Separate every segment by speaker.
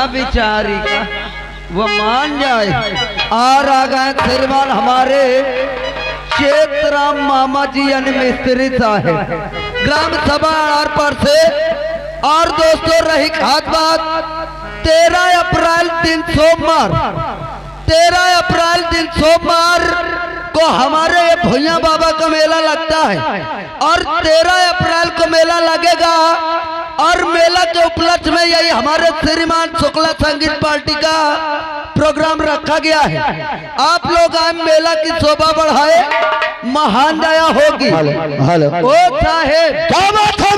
Speaker 1: ना बिचारी का वो मान जाए। और आ गए श्रीमान हमारे चेतराम मामा जी यानी मिस्त्री साहब ग्राम सभा पर से। और दोस्तों रही खास बात 13 अप्रैल दिन सोमवार 13 अप्रैल दिन सोमवार को हमारे भुइया बाबा का मेला लगता है और 13 अप्रैल को मेला लगेगा। और मेला के उपलक्ष्य में यही हमारे श्रीमान शुक्ला संगीत पार्टी का प्रोग्राम रखा गया है। आप लोग आए मेला की शोभा बढ़ाए, महान दया होगी। ओ साहेब क्या बात है?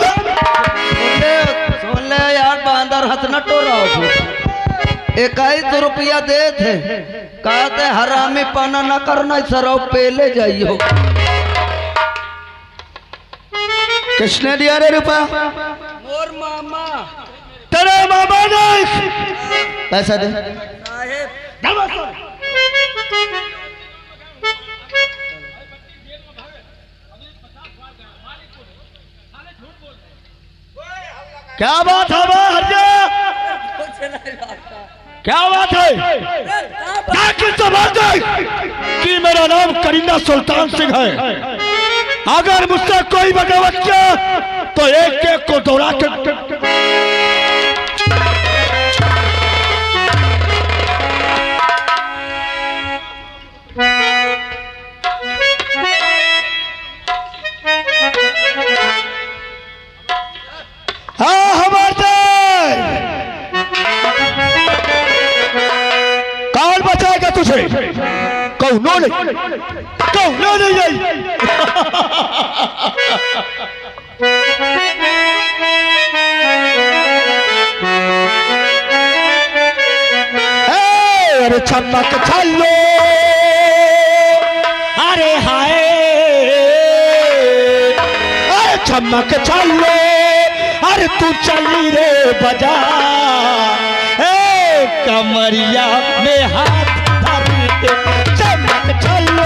Speaker 1: सुन ले यार, बांदर हंस न टो रहा हो। 21 रुपया दे थे, कहते हरामी पाना न करना सराव पेले जाइयो।
Speaker 2: किसने दिया रे रुपया?
Speaker 1: मोर मामा।
Speaker 2: तेरे मामा ने पैसा दे। क्या बात है क्या बात है? कि मेरा नाम करीना सुल्तान सिंह है। अगर मुझसे कोई बगावत किया तो एक एक को दौड़ा के तुझे कौनो नहीं अरे चमक छल्लो, अरे हाय अरे चमक छल्लो, अरे तू चली रे बजा कमरिया में हाथ चमक चलो।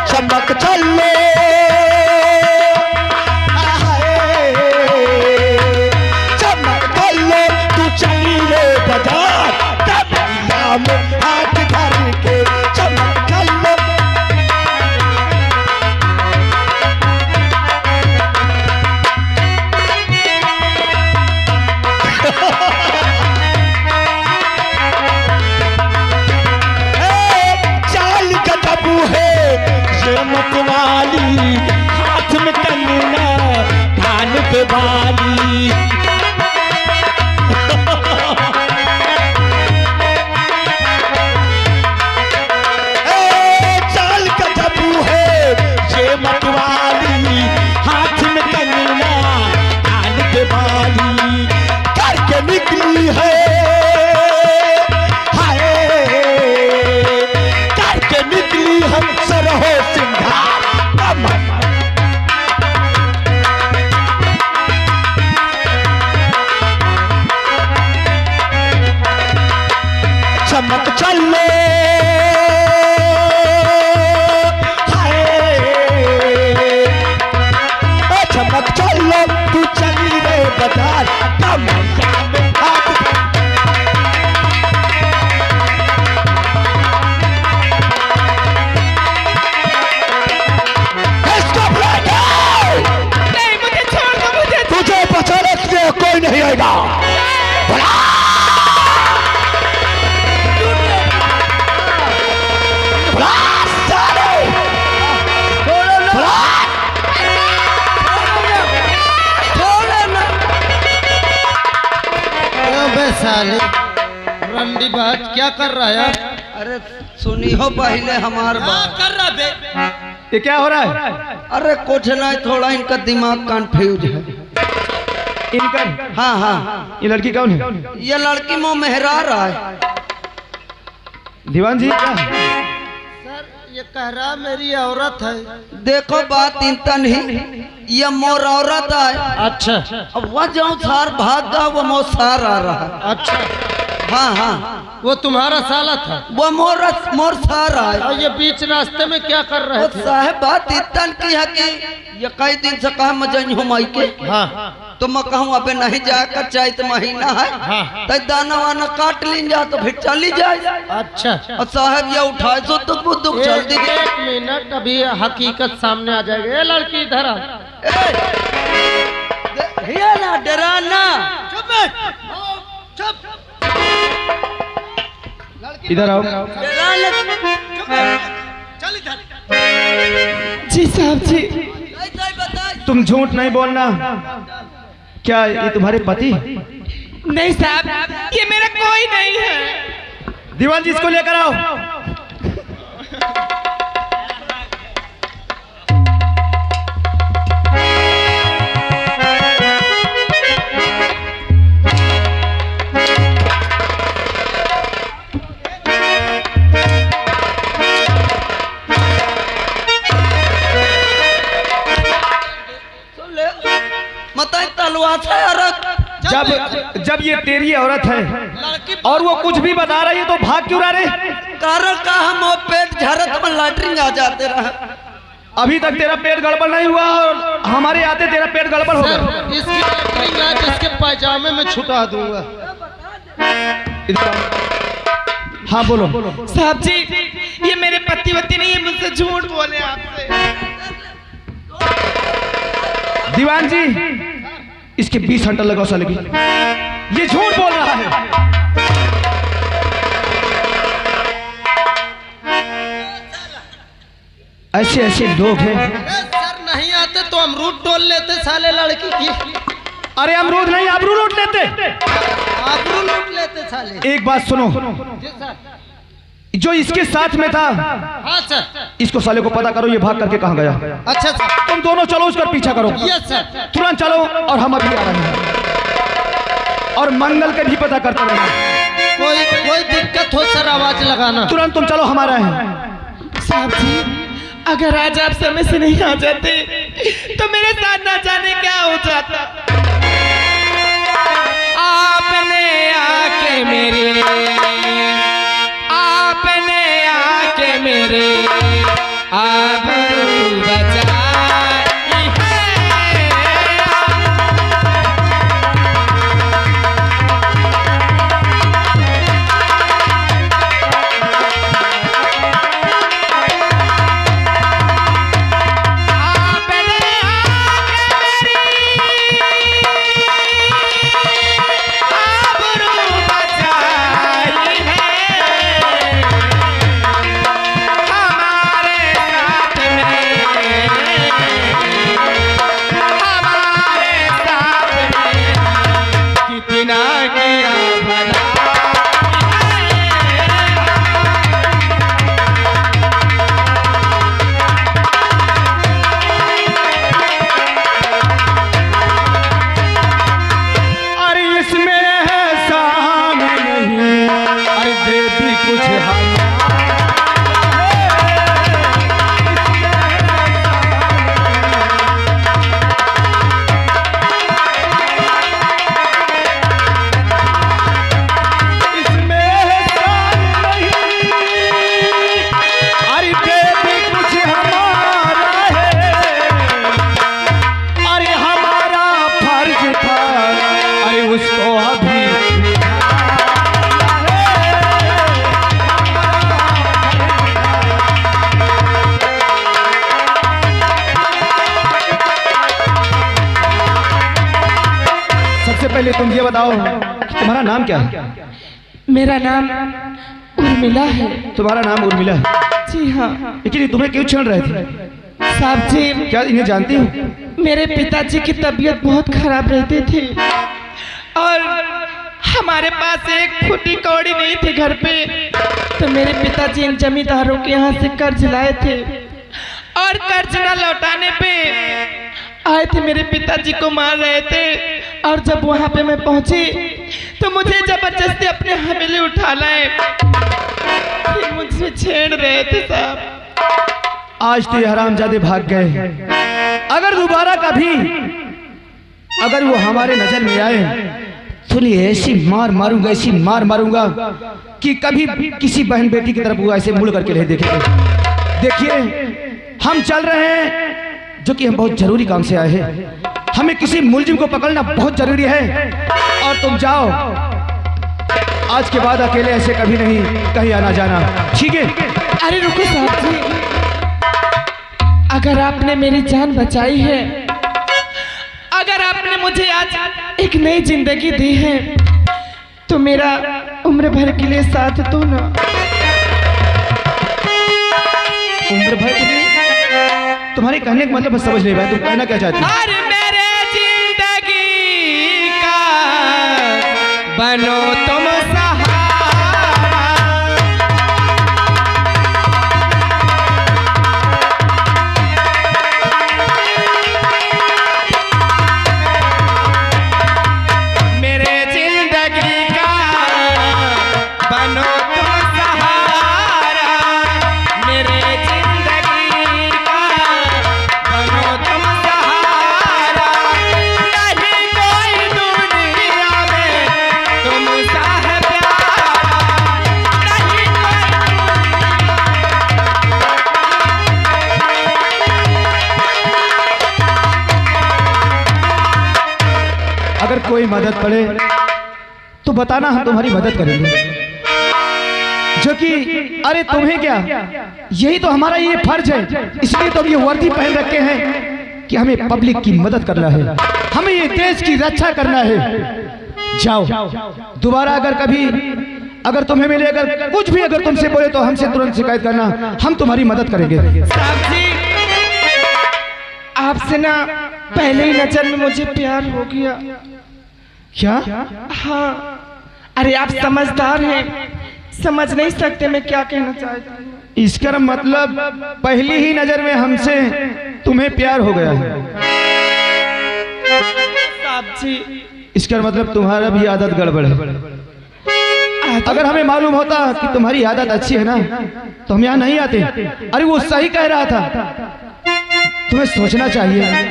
Speaker 2: चमक चलो चमक चलो, तू चली रे बाजार हाथ धर के चमक चलो। चाल गदबू है ये मतवाली, हाथ में कंगना कान पे बाली। मतवाली हाथ में कंगना कान पे बाली करके निकली है, हाय करके निकली हम सरहो सिंगार। चमक चलो चमक चलो, तू चली रे बाजार कमरिया में हाथ। नहीं मुझे छोड़ दो, मुझे तुझे बचाने के लिए कोई नहीं आएगा।
Speaker 1: साले रंडी बात क्या कर रहा है? अरे सुनी हो पहले हमार बात
Speaker 2: कर रहा बे। ये क्या हो रहा है?
Speaker 1: अरे कुछ नहीं, थोड़ा इनका दिमाग कंफ्यूज है।
Speaker 2: इनका?
Speaker 1: हाँ हाँ।
Speaker 2: ये लड़की कौन है?
Speaker 1: ये लड़की मुँह मेहरा रहा है।
Speaker 2: दीवान जी क्या?
Speaker 3: सर ये कह रहा मेरी औरत है।
Speaker 1: देखो बात इतना नहीं, ये मोर औरत है।
Speaker 3: अच्छा
Speaker 1: अब वह जो सार भाग गया वो मोर सार आ रहा।
Speaker 3: अच्छा
Speaker 1: हाँ हाँ,
Speaker 3: वो तुम्हारा साला था
Speaker 1: वो मोर सार आए।
Speaker 3: और ये बीच रास्ते में क्या कर रहे थे?
Speaker 1: साहब बात इतना की है कि ये कई दिन से कहा मैं जई हूँ माई के।
Speaker 3: हाँ
Speaker 1: तो मैं कहूँ अबे नहीं जाकर चैत महीना है,
Speaker 3: हाँ
Speaker 1: तो दाना वाना काट लीन जा तो फिर चली जाए।
Speaker 3: अच्छा
Speaker 1: और साहब ये उठाए सो तो बुद्धू चल दी।
Speaker 3: एक मिनट, अभी हकीकत सामने आ जाएगी। ये लड़की इधर आ।
Speaker 1: ये ना डराना।
Speaker 2: इधर आओ।
Speaker 4: जी साहब जी,
Speaker 2: तुम झूठ नहीं बोलना। क्या ये तुम्हारे पति?
Speaker 4: नहीं साहब, ये मेरा कोई नहीं है।
Speaker 2: दीवान जी इसको लेकर आओ।
Speaker 1: बताए तलवार से औरत।
Speaker 2: जब ये तेरी औरत है और वो कुछ भी बता रही है तो भाग क्यों रहे?
Speaker 1: कारण का हम और पेट झरत में लैटरिन आ जाते रहे।
Speaker 2: अभी तक तेरा पेट गड़बड़ नहीं हुआ और हमारे आते तेरा पेट गड़बड़ हो गया।
Speaker 3: सर, इसकी लैटरिन आज इसके पायजामे में छुटा दूंगा।
Speaker 2: हाँ बोलो।
Speaker 4: साहब जी, ये मेरे पतिवती नहीं है, मुझसे झूठ बोले आपसे।
Speaker 2: दीवान जी इसके 20 हंटर लगाओ साले की। ये झूठ बोल रहा है। ऐसे ऐसे लोग हैं।
Speaker 3: सर नहीं आते तो अमरूद तोड़ लेते साले लड़की की।
Speaker 2: अरे अमरूद नहीं, आबरू लूट लेते।
Speaker 3: आबरू लूट लेते साले।
Speaker 2: एक बात सुनो,
Speaker 3: जी सर।
Speaker 2: जो इसके साथ में था
Speaker 3: हाँ सर।
Speaker 2: इसको साले को पता करो ये भाग करके कहाँ गया।
Speaker 3: अच्छा सर।
Speaker 2: तुम दोनों चलो उसका पीछा करो।
Speaker 3: Yes sir.
Speaker 2: तुरंत चलो और हम अभी आ रहे हैं। और मंगल के भी पता करते रहना।
Speaker 3: कोई दिक्कत हो सर आवाज लगाना।
Speaker 2: तुरंत तुम चलो, हमारा है।
Speaker 4: साहब जी, अगर आज आप समय से नहीं आ जाते तो मेरे साथ ना जाने क्या हो जाता। आपने आके मेरे आबरू बचाई है।
Speaker 2: पहले तुम ये बताओ तुम्हारा नाम क्या है?
Speaker 4: मेरा नाम उर्मिला है।
Speaker 2: तुम्हारा नाम उर्मिला है?
Speaker 4: जी हाँ।
Speaker 2: लेकिन ये तुम्हें क्यों छेड़ रहे थे?
Speaker 4: साहब जी,
Speaker 2: क्या इन्हें जानती हो?
Speaker 4: मेरे पिताजी की तबीयत बहुत खराब रहती थी और हमारे पास एक फुटी कौड़ी नहीं थी घर पे, तो मेरे पिताजी इन जमींदारों के यहाँ से कर्ज लाए थे और कर्ज न लौटाने पे आए थे, मेरे पिताजी को मार रहे थे। और जब वहाँ पे मैं पहुंची तो मुझे जबरदस्ती अपने हवेली उठा लाए, फिर मुझसे छेड़ रहे थे साहब।
Speaker 5: आज तो ये हरामजादे भाग गए। अगर दोबारा कभी अगर वो हमारे नजर में आए तो ऐसी मार मारूंगा, ऐसी मार मारूंगा कि कभी किसी बहन बेटी की तरफ वो ऐसे मुड़ करके नहीं देखेंगे। देखिए हम चल रहे हैं, जो कि हम बहुत जरूरी काम से आए हैं। हमें किसी मुलजिम को पकड़ना बहुत जरूरी है। और तुम जाओ, आज के बाद अकेले ऐसे कभी नहीं कहीं आना जाना, ठीक है?
Speaker 4: अरे रुको साहब जी, अगर आपने मेरी जान बचाई है, अगर आपने मुझे आज एक नई जिंदगी दी है, तो मेरा उम्र भर के लिए साथ दो ना।
Speaker 5: उम्र भर के लिए? तुम्हारे कहने का मतलब मैं समझ नहीं पाया, तुम कहना क्या चाहती हो?
Speaker 4: अरे मेरे जिंदगी का बनो तुम सहारा। मेरे जिंदगी का बनो तुम सहारा। मेरे जिंदगी का बनो तुम सहारा। नहीं कोई दुनिया में तुमसा है प्यारा। नहीं
Speaker 5: अगर कोई मदद पड़े तो बताना, हम तुम्हारी मदद करेंगे। जो कि अरे तुम्हें क्या, यही तो हमारा ये फर्ज है, इसलिए तो हम ये वर्दी पहन रखे हैं कि हमें पब्लिक की मदद करना है, हमें ये देश की रक्षा करना है। जाओ, दोबारा अगर कभी अगर तुम्हें मिले, अगर कुछ भी अगर तुमसे बोले तो हमसे तुरंत शिकायत करना, हम तुम्हारी मदद करेंगे।
Speaker 4: साहब जी, आपसे ना पहले ही नजर में मुझे प्यार हो गया।
Speaker 5: क्या?
Speaker 4: हाँ, अरे आप समझदार हैं, समझ नहीं सकते मैं क्या कहना चाहती हूँ।
Speaker 5: इसका मतलब पहली ही नजर में हमसे तुम्हें प्यार हो गया है।
Speaker 4: साहब जी,
Speaker 5: इसका मतलब तुम्हारा भी आदत गड़बड़ है। अगर हमें मालूम होता कि तुम्हारी आदत अच्छी है ना, तो हम यहाँ नहीं आते। अरे वो सही कह रहा था, तुम्हें सोचना चाहिए।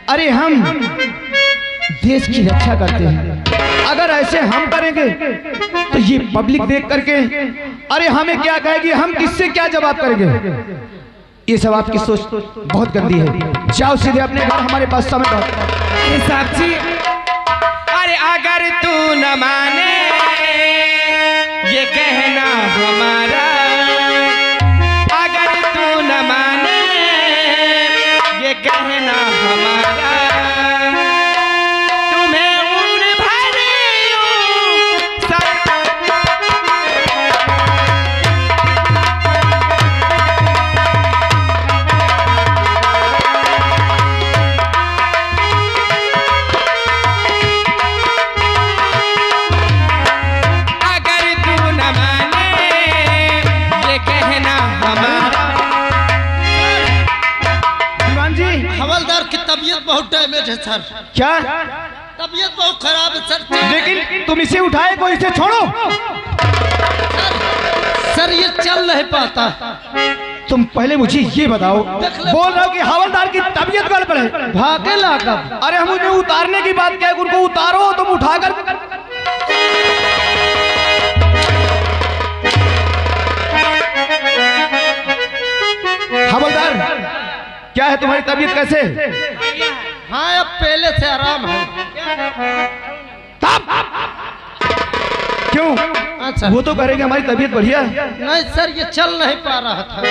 Speaker 5: अरे हम देश की रक्षा करते हैं, अगर ऐसे हम करेंगे तो ये पब्लिक देख करके अरे हमें क्या कहेगी, हम किससे क्या जवाब करेंगे? ये सब आपकी सोच बहुत गंदी है। जाओ सीधे अपने घर, हमारे पास समय बहुत।
Speaker 4: अरे साहब जी, अरे अगर तू न माने ये कहना हमारा, अगर तू न माने ये कहना हमारा, तुम्हें उम्र भर यूं अगर तू न माने ये कहना हमारा।
Speaker 5: दीवान जी,
Speaker 3: हवलदार की तबीयत बहुत डैमेज है सर,
Speaker 5: क्या?
Speaker 3: तबीयत बहुत खराब है सर।
Speaker 5: लेकिन तुम इसे उठाए को, इसे छोड़ो।
Speaker 3: सर ये चल नहीं पाता।
Speaker 5: तुम पहले मुझे ये बताओ, बोल रहा हूँ कि हवलदार की तबीयत गड़बड़ है,
Speaker 3: भागे लागा।
Speaker 5: अरे हम उन्हें उतारने की बात क्या है, उनको उतारो, तुम उठाकर। हवलदार, क्या है तुम्हारी तबीयत, कैसे?
Speaker 3: हाँ अब पहले से आराम है।
Speaker 5: क्यों?
Speaker 3: अच्छा,
Speaker 5: वो तो करेंगे हमारी तबीयत बढ़िया है।
Speaker 3: नहीं सर ये चल नहीं पा रहा था।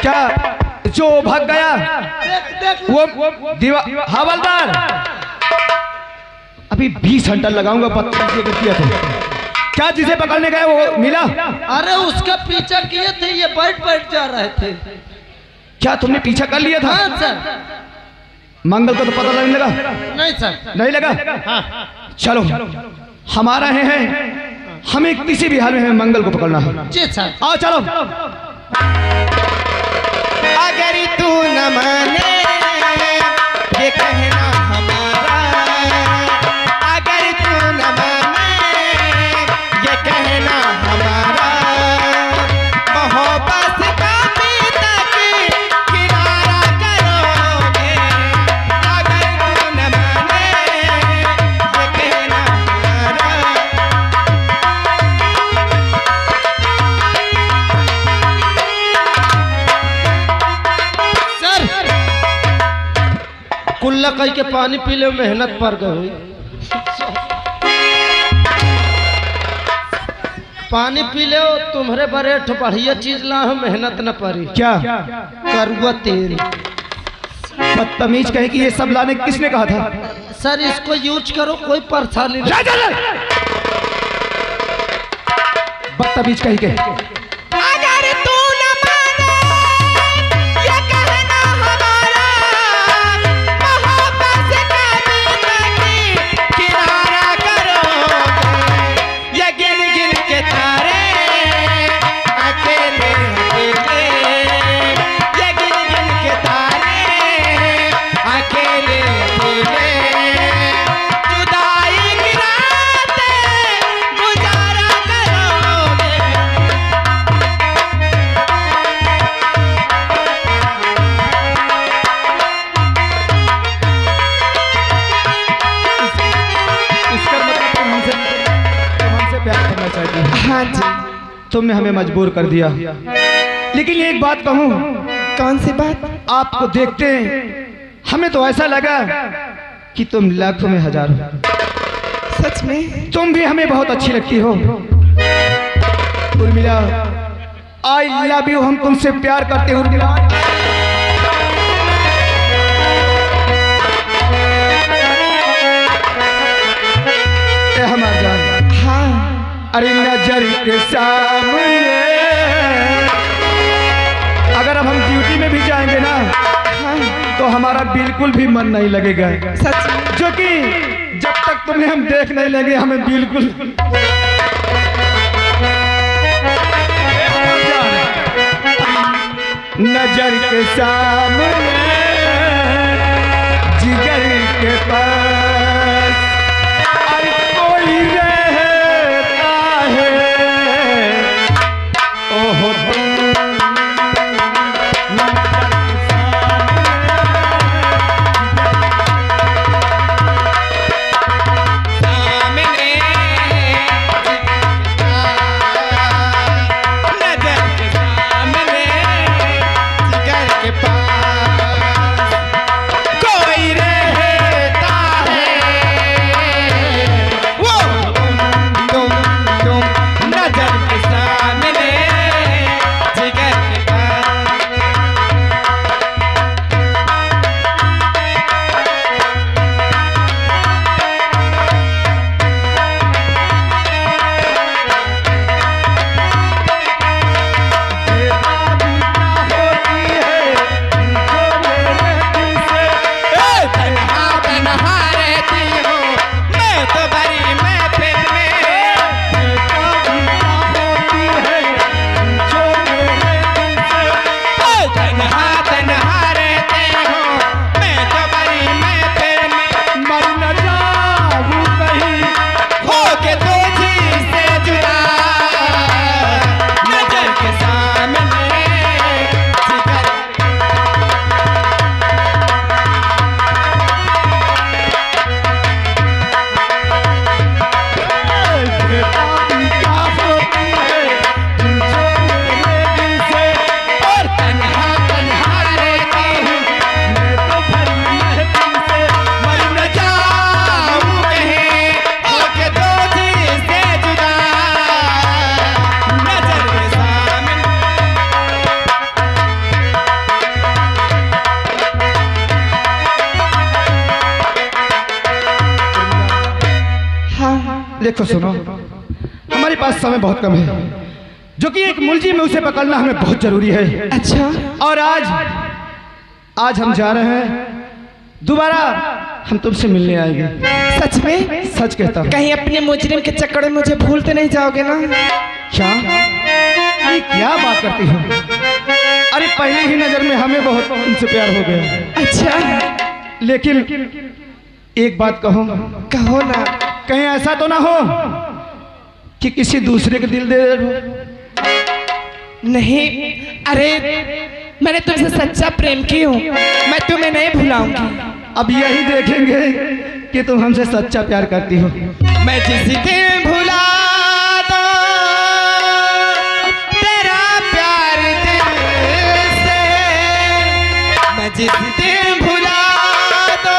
Speaker 5: क्या जो भाग गया वो हवलदार? अभी 20 घंटा लगाऊंगा पत्थर से किया था। क्या जिसे पकड़ने गए वो मिला?
Speaker 3: अरे उसका पीछा किए थे, ये बैठ बैठ जा रहे थे।
Speaker 5: क्या तुमने पीछा कर लिया था?
Speaker 3: हाँ सर।
Speaker 5: मंगल को तो पता लगने लगा?
Speaker 3: नहीं सर।
Speaker 5: नहीं लगा?
Speaker 3: हाँ।
Speaker 5: चलो हमारा है, हमें किसी भी हाल में हमें मंगल को पकड़ना है।
Speaker 3: जी सर।
Speaker 5: आओ चलो।
Speaker 4: अगर तू न माने ये कहना हमारा, अगर तू न माने ये कहना हमारा,
Speaker 3: सुनला कहीं के पानी पी ले मेहनत पर गई। पानी पी ले तुम्हारे बड़े बढ़िया चीज ला हो, मेहनत न पड़ी।
Speaker 5: क्या?
Speaker 3: करुआ तेल।
Speaker 5: बदतमीज कहे कि ये सब लाने किसने कहा था?
Speaker 3: सर इसको यूज करो, कोई परेशानी नहीं।
Speaker 5: बदतमीज कहे के
Speaker 4: अगर तू न माने ये कहना हमारा, मोहब्बत कभी नहीं किनारा करोगे। ये गिन गिन के तारे अकेले अकेले, ये गिन गिन के तारे अकेले अकेले, जुदाई की रातें गुजारा करोगे।
Speaker 5: इसका मतलब तुम हमसे प्यार करना चाहती हो।
Speaker 4: हाँ जी।
Speaker 5: तुमने हमें मजबूर कर दिया, लेकिन एक बात कहूँ,
Speaker 4: कौन सी बात?
Speaker 5: आपको देखते हमें तो ऐसा लगा कि तुम लाखों में हजार हो।
Speaker 4: सच में?
Speaker 5: तुम भी हमें बहुत अच्छी लगती हो उर्मिला। I love you. हम तुमसे प्यार करते हैं उर्मिला। ए हमार जान।
Speaker 4: हाँ।
Speaker 5: अरे नजर के सामने अगर अब हम ड्यूटी में भी जाएंगे ना,
Speaker 4: हाँ।
Speaker 5: तो हमारा बिल्कुल भी मन नहीं लगेगा।
Speaker 4: सच में?
Speaker 5: जो कि जब तक तुम्हें हम देख नहीं लगे हमें बिल्कुल। नजर के सामने जिगर के पास अरे कोई रहता है। ओहो देखो सुनो, हमारे पास समय बहुत कम है, जो कि एक मुलजिम है उसे पकड़ना हमें बहुत जरूरी है।
Speaker 4: अच्छा।
Speaker 5: और आज हम जा रहे हैं, दोबारा हम तुमसे मिलने आएंगे।
Speaker 4: सच में?
Speaker 5: सच कहता हूँ।
Speaker 4: कहीं अपने मुजरिम के चक्कर में मुझे भूलते नहीं जाओगे ना?
Speaker 5: क्या? अरे क्या बात करती हो? अरे पहली ही नजर में हमें बहुत उनसे प्यार हो गया।
Speaker 4: अच्छा।
Speaker 5: लेकिन एक बात कहो।
Speaker 4: कहो ना।
Speaker 5: कहीं ऐसा तो ना हो कि किसी दूसरे के दिल दे दो?
Speaker 4: नहीं, अरे मैंने तुमसे सच्चा प्रेम की हूँ, मैं तुम्हें नहीं भुलाऊंगी।
Speaker 5: अब यही देखेंगे कि तुम हमसे सच्चा प्यार करती हो।
Speaker 4: मैं जिस दिन भुला दो तेरा प्यार दिल से, मैं जिस दिन भुला दो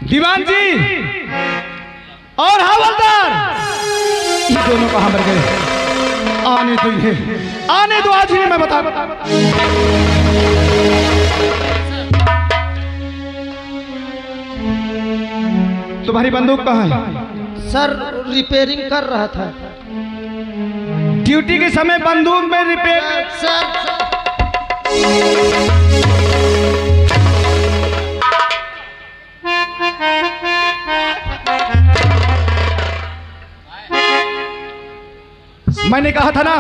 Speaker 5: दीवान जी और हवलदार, ये दोनों कहां मर गए? आने दो, ये आने दो, आज ही मैं बता। तुम्हारी बंदूक कहाँ है?
Speaker 3: सर रिपेयरिंग कर रहा था।
Speaker 5: ड्यूटी के समय बंदूक में रिपेयर?
Speaker 3: सर
Speaker 5: मैंने कहा था ना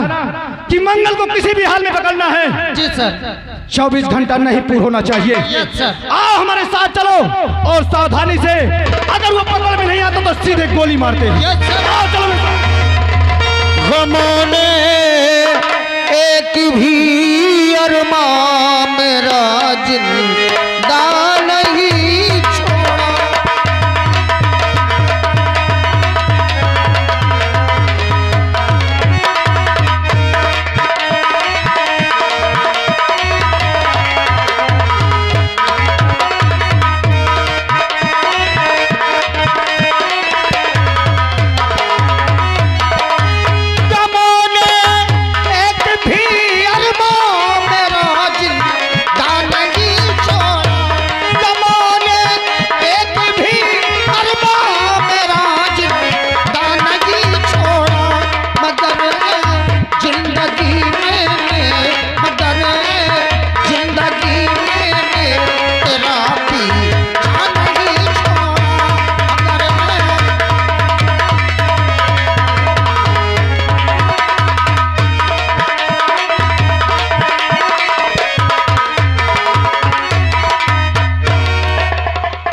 Speaker 5: कि मंगल को किसी भी हाल में पकड़ना है।
Speaker 3: जी सर।
Speaker 5: 24 घंटा नहीं पूरा होना चाहिए।
Speaker 3: Yes sir.
Speaker 5: आओ हमारे साथ चलो और सावधानी से, अगर वो पकड़ में नहीं आता तो सीधे गोली मारते हैं।
Speaker 3: Yes sir.
Speaker 5: आओ चलो मेरे साथ।
Speaker 1: हमने एक भी अरमान मेरा जिंदा नहीं छोड़ा।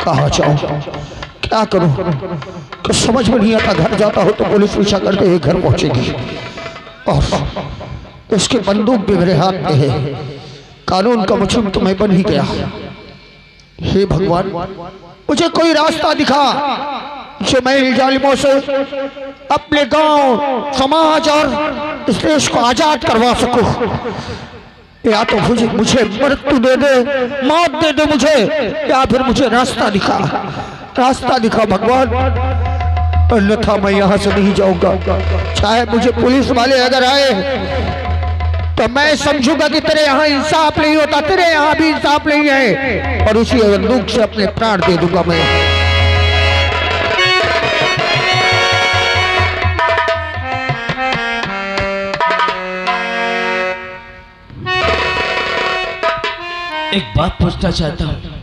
Speaker 1: कहाँ जाऊँ, क्या करूँ, कुछ समझ में नहीं आता। घर जाता हो तो पुलिस पीछा करते हुए घर पहुँचेगी और उसकी बंदूक भी मेरे हाथ में है। कानून का मुझुम तो मैं बन ही गया। हे भगवान, मुझे कोई रास्ता दिखा जो मैं इन जालिमों से अपने गांव, समाज और इस देश को आजाद करवा सकूं। या तो मुझे मृत्यु दे दे, मौत दे दे मुझे, या फिर मुझे रास्ता दिखा, रास्ता दिखा भगवान, अन्यथा मैं यहाँ से नहीं जाऊंगा। चाहे मुझे पुलिस वाले अगर आए तो मैं समझूंगा कि तेरे यहाँ इंसाफ नहीं होता, तेरे यहाँ भी इंसाफ नहीं है, और उसी बंदूक से अपने प्राण दे दूंगा मैं।
Speaker 4: एक बात पूछना चाहता हूँ,